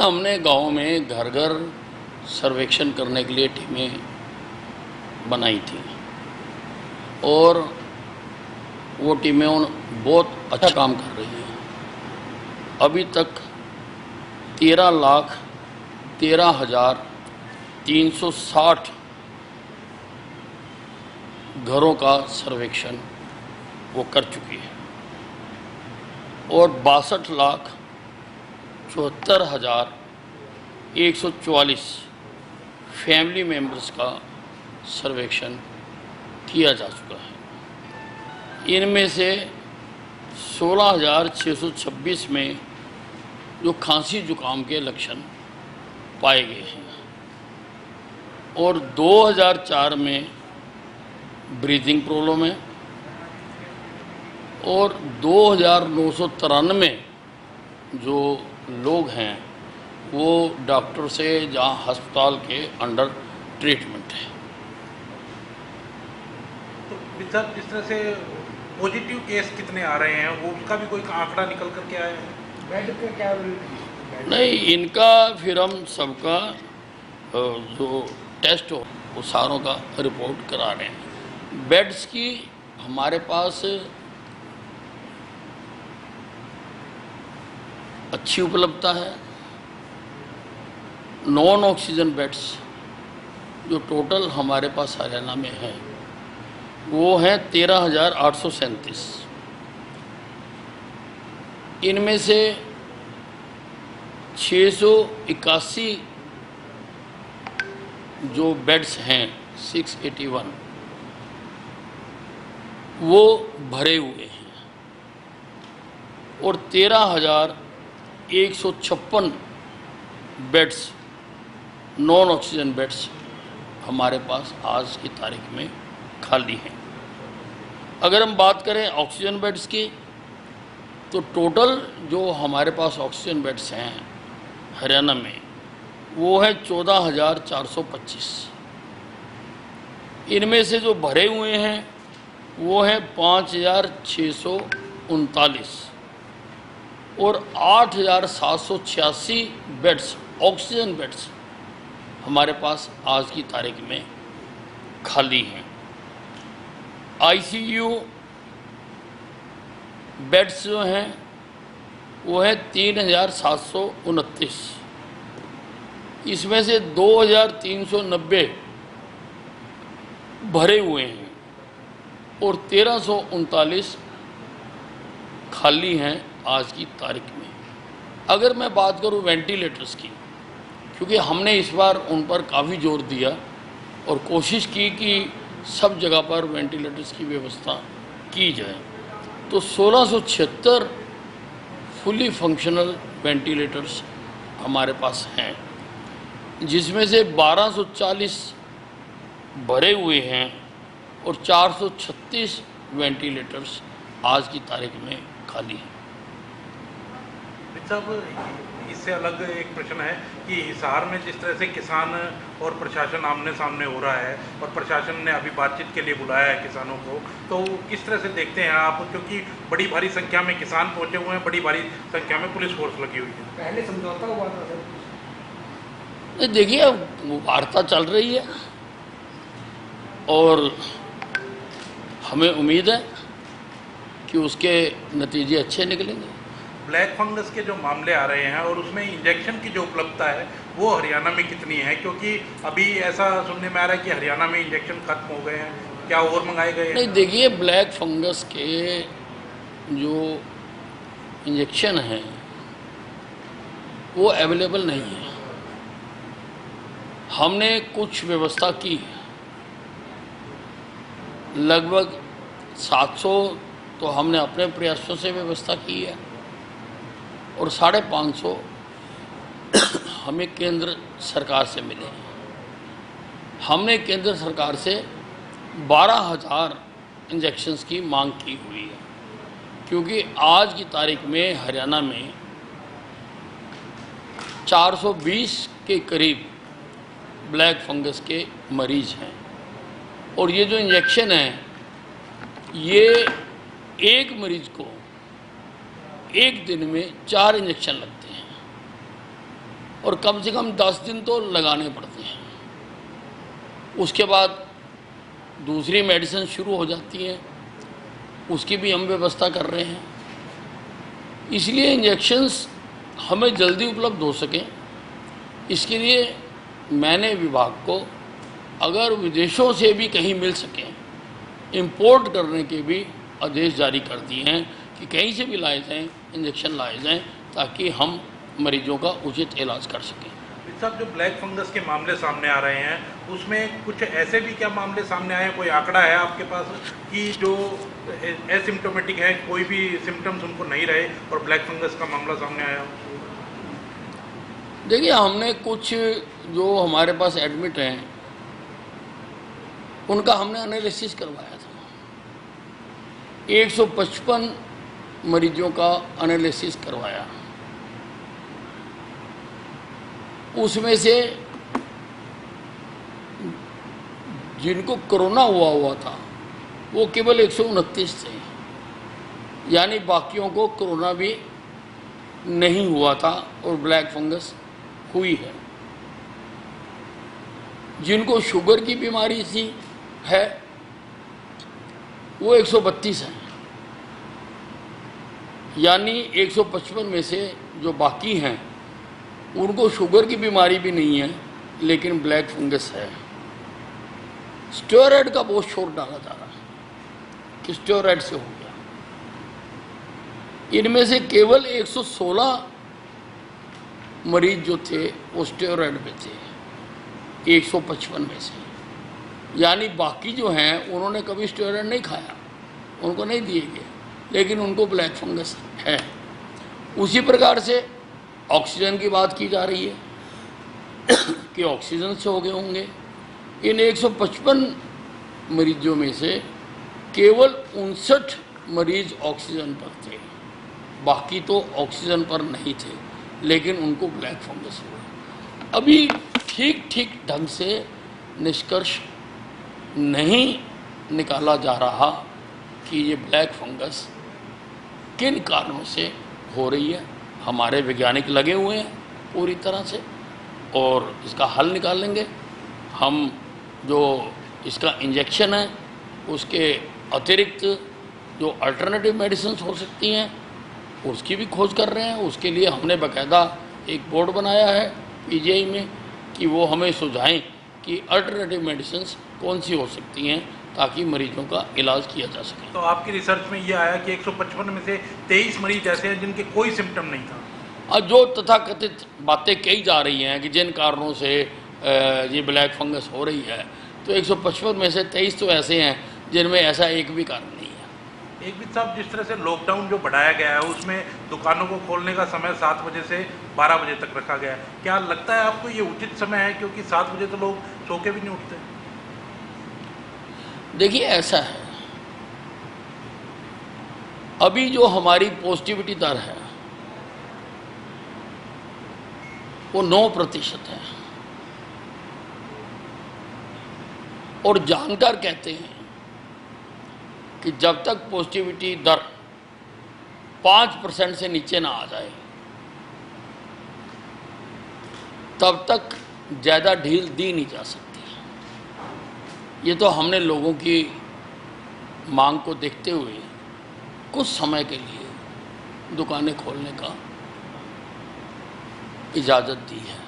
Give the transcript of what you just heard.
हमने गांव में घर घर सर्वेक्षण करने के लिए टीमें बनाई थी और वो टीमें बहुत अच्छा काम कर रही हैं। अभी तक 13,13,360 घरों का सर्वेक्षण वो कर चुकी है और 62,74,144 फैमिली मेंबर्स का सर्वेक्षण किया जा चुका है। इनमें से 16,626 में जो खांसी जुकाम के लक्षण पाए गए हैं और 2004 में ब्रीदिंग प्रॉब्लम है और 2,993 जो लोग हैं वो डॉक्टर से जहाँ अस्पताल के अंडर ट्रीटमेंट है। तो सर, जिस तरह से पॉजिटिव केस कितने आ रहे हैं वो उनका भी कोई आंकड़ा निकल कर के आया है? बेड का क्या? नहीं, इनका फिर हम सबका जो टेस्ट हो वो सारों का रिपोर्ट करा रहे हैं। बेड्स की हमारे पास अच्छी उपलब्धता है। नॉन ऑक्सीजन बेड्स जो टोटल हमारे पास हरियाणा में है वो हैं 13,837। इनमें से 681 जो बेड्स हैं 681 वो भरे हुए हैं और 13,156 बेड्स नॉन ऑक्सीजन बेड्स हमारे पास आज की तारीख में खाली हैं। अगर हम बात करें ऑक्सीजन बेड्स की तो टोटल जो हमारे पास ऑक्सीजन बेड्स हैं हरियाणा में वो है 14,425। इनमें से जो भरे हुए हैं वो है 5,639 और 8,786 बेड्स ऑक्सीजन बेड्स हमारे पास आज की तारीख में खाली हैं। आईसीयू बेड्स जो हैं वो है 3,729। इसमें से 2,390 भरे हुए हैं और 1,339 खाली हैं आज की तारीख में। अगर मैं बात करूं वेंटिलेटर्स की, क्योंकि हमने इस बार उन पर काफ़ी जोर दिया और कोशिश की कि सब जगह पर वेंटिलेटर्स की व्यवस्था की जाए, तो 1,676 फुली फंक्शनल वेंटिलेटर्स हमारे पास हैं, जिसमें से 1,240 भरे हुए हैं और 436 वेंटिलेटर्स आज की तारीख में खाली हैं। साहब, इससे अलग एक प्रश्न है कि हिसार में जिस तरह से किसान और प्रशासन आमने सामने हो रहा है और प्रशासन ने अभी बातचीत के लिए बुलाया है किसानों को, तो किस तरह से देखते हैं आप? क्योंकि बड़ी भारी संख्या में किसान पहुंचे हुए हैं, बड़ी भारी संख्या में पुलिस फोर्स लगी हुई है। पहले समझौता हुआ था सर? देखिए, वार्ता चल रही है और हमें उम्मीद है कि उसके नतीजे अच्छे निकलेंगे। ब्लैक फंगस के जो मामले आ रहे हैं और उसमें इंजेक्शन की जो उपलब्धता है वो हरियाणा में कितनी है? क्योंकि अभी ऐसा सुनने में आ रहा है कि हरियाणा में इंजेक्शन खत्म हो गए हैं, क्या और मंगाए गए हैं? नहीं, देखिए, ब्लैक फंगस के जो इंजेक्शन हैं वो अवेलेबल नहीं है। हमने कुछ व्यवस्था की है, लगभग 700 तो हमने अपने प्रयासों से व्यवस्था की है और 550 हमें केंद्र सरकार से मिले हैं। हमने केंद्र सरकार से 12,000 इंजेक्शन्स की मांग की हुई है, क्योंकि आज की तारीख में हरियाणा में 420 के करीब ब्लैक फंगस के मरीज हैं और ये जो इंजेक्शन है ये एक मरीज को एक दिन में 4 इंजेक्शन लगते हैं। और कम से कम 10 दिन तो लगाने पड़ते हैं। उसके बाद दूसरी मेडिसिन शुरू हो जाती है, उसकी भी हम व्यवस्था कर रहे हैं। इसलिए इंजेक्शन्स हमें जल्दी उपलब्ध हो सकें, इसके लिए मैंने विभाग को अगर विदेशों से भी कहीं मिल सकें इंपोर्ट करने के भी आदेश जारी कर दिए हैं कि कहीं से भी लाए जाएं, इंजेक्शन लाए जाएं, ताकि हम मरीजों का उचित इलाज कर सकें। साहब, जो ब्लैक फंगस के मामले सामने आ रहे हैं उसमें कुछ ऐसे भी क्या मामले सामने आए हैं, कोई आंकड़ा है आपके पास कि जो एसिम्टोमेटिक है, कोई भी सिम्टम्स उनको नहीं रहे और ब्लैक फंगस का मामला सामने आया? देखिए, हमने कुछ जो हमारे पास एडमिट हैं उनका हमने एनालिसिस करवाया था। 155 मरीजों का एनालिसिस करवाया, उसमें से जिनको कोरोना हुआ था वो केवल 129 थे, यानी बाकियों को कोरोना भी नहीं हुआ था और ब्लैक फंगस हुई है। जिनको शुगर की बीमारी है वो 132 हैं, यानी 155 में से जो बाकी हैं उनको शुगर की बीमारी भी नहीं है लेकिन ब्लैक फंगस है। स्टेरॉयड का बहुत शोर डाला जा रहा है कि स्टेरॉयड से हो गया। इनमें से केवल 116 मरीज जो थे वो स्टेरॉयड पे थे 155 में से, यानी बाकी जो हैं उन्होंने कभी स्टेरॉयड नहीं खाया, उनको नहीं दिए गए, लेकिन उनको ब्लैक फंगस है। उसी प्रकार से ऑक्सीजन की बात की जा रही है कि ऑक्सीजन से हो गए होंगे। इन 155 मरीजों में से केवल 59 मरीज ऑक्सीजन पर थे, बाकी तो ऑक्सीजन पर नहीं थे लेकिन उनको ब्लैक फंगस हुआ। अभी ठीक ढंग से निष्कर्ष नहीं निकाला जा रहा कि ये ब्लैक फंगस किन कारणों से हो रही है। हमारे वैज्ञानिक लगे हुए हैं पूरी तरह से और इसका हल निकालेंगे। हम जो इसका इंजेक्शन है उसके अतिरिक्त जो अल्टरनेटिव मेडिसिन हो सकती हैं उसकी भी खोज कर रहे हैं। उसके लिए हमने बाकायदा एक बोर्ड बनाया है पीजीआई में कि वो हमें सुझाएं कि अल्टरनेटिव मेडिसिन कौन सी हो सकती हैं ताकि मरीजों का इलाज किया जा सके। तो आपकी रिसर्च में ये आया कि 155 में से 23 मरीज ऐसे हैं जिनके कोई सिम्टम नहीं था। अब जो तथाकथित बातें कही जा रही हैं कि जिन कारणों से ये ब्लैक फंगस हो रही है, तो 155 में से 23 तो ऐसे हैं जिनमें ऐसा एक भी कारण नहीं है। एक भी साहब, जिस तरह से लॉकडाउन जो बढ़ाया गया है उसमें दुकानों को खोलने का समय 7 बजे से 12 बजे तक रखा गया है, क्या लगता है आपको ये उचित समय है? क्योंकि 7 बजे तो लोग सो के भी नहीं उठते। देखिए, ऐसा है, अभी जो हमारी पॉजिटिविटी दर है वो 9% है और जानकार कहते हैं कि जब तक पॉजिटिविटी दर 5% से नीचे ना आ जाए तब तक ज़्यादा ढील दी नहीं जा सकती। ये तो हमने लोगों की मांग को देखते हुए कुछ समय के लिए दुकानें खोलने का इजाज़त दी है।